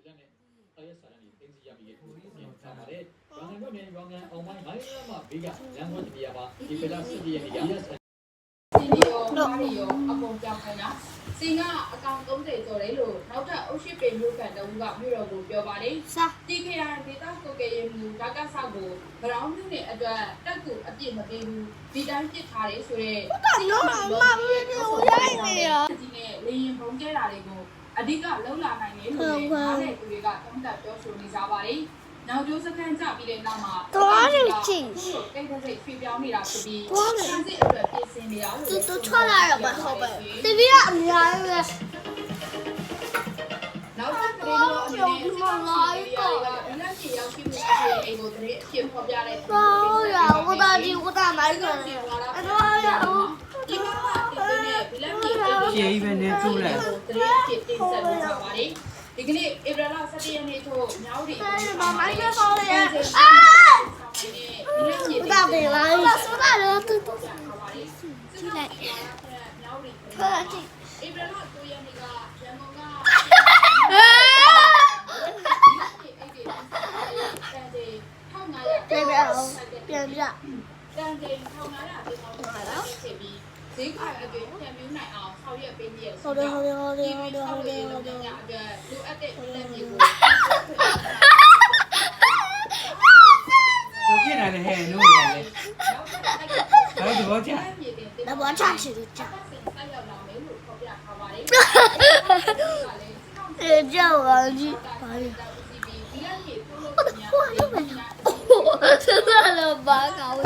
လက်နဲ့အရက်ဆိုင်ကနေတင်းစီရပြီးထုတ်ပြန်ထားပါတယ်။ရောင်ငံဘက်မြန်ရောင်ငံအောင်ပိုင်း9ရက်မှဘေးကလမ်းပေါ်တပြားပါဒီဖက်လာစစ်ရဲ့နေရာ yes စီနီယောမာရီယောအကုန်ပြောင်းခိုင်းတာစင်ကအကောင့်30ကျော်တယ်လို့နောက်ထပ်အုပ်ရှိပေမျိုးကန်တုံးကမြို့တော်ကိုပြောပါတယ်တီခေယာဒေတာကိုကေယမူဒါကဆောက်ကိုဘရောင်းမြို့နယ်အတွက်တက်ကူအပြည့်မပေးဘူးဒီတိုင်းပစ်ထားတယ်ဆိုတော့စီနိုမမျိုးရိုက်နေရဒီနဲ့လေရင်ပုံကျဲတာတွေကိုအဓိကလုံလာနိုင်တယ်လို့လည်းနားတဲ့သူတွေကတုံးတက်ပြောဆိုနေကြပါတယ်နောက်ကျိုးစကန်ကြပြီးတဲ့နောက်မှာတော့တိတ်တိတ်ဖြေပြောင်းနေတာဖြစ်ပြီးစစ်စစ်အတွက်ပြင်ဆင်နေတာလို့သူထွက်လာတော့မဟုတ်ပဲတီဗီကအများကြီးပဲနောက်တစ်ခါတော့အနေနဲ့ဒီမှာလာပြီးတော့ဒီလက်ကြီးရောက်ရှိမှုအခြေအနေကိုတရေအဖြစ်ဖော်ပြတဲ့ဟုတ်ရဝတာဒီဝတာမိုင်းကနေအဲ့တော့ဒီမှာဒီလက်ကြီးရှေးပဲနေကျူးလိုက်တရေအဖြစ်တင်ဆက်ပေးကြပါတယ်ဒီကနေ့ဧပြီလ17ရက်နေ့ထို့မြောက်ဒီမိုင်းရဆောင်ရအာဒါပဲလားဆိုတာတော့တူတူကြည့်လိုက်မြောက်ဒီဟာကြည့်ဧပြီလ2ရက်နေ့ကရန်ကုန်ကပြန်ပြတန်ချိန်ထောင်လာတာဒီကောင်ကဖြစ်ပြီးဈေးကွက်အတွင်းပြန်မျိုးနိုင်အောင်ဆောက်ရွက်ပေးပြီးဟုတ်တယ်အတွက်လိုအပ်တဲ့ပြည်သူတွေကိုဖြစ်နေတယ်ဟဲ့နိုးနေတယ်အဲ့ဒီဘောချာတဘောချချီချဆက်ရောက်လာမယ်လို့ဖော်ပြထားပါတယ်ကြောက်ပါကြီးပါလေဒီကနေ့ပို့လို့များဆက်လာတော့ဘာကောင်း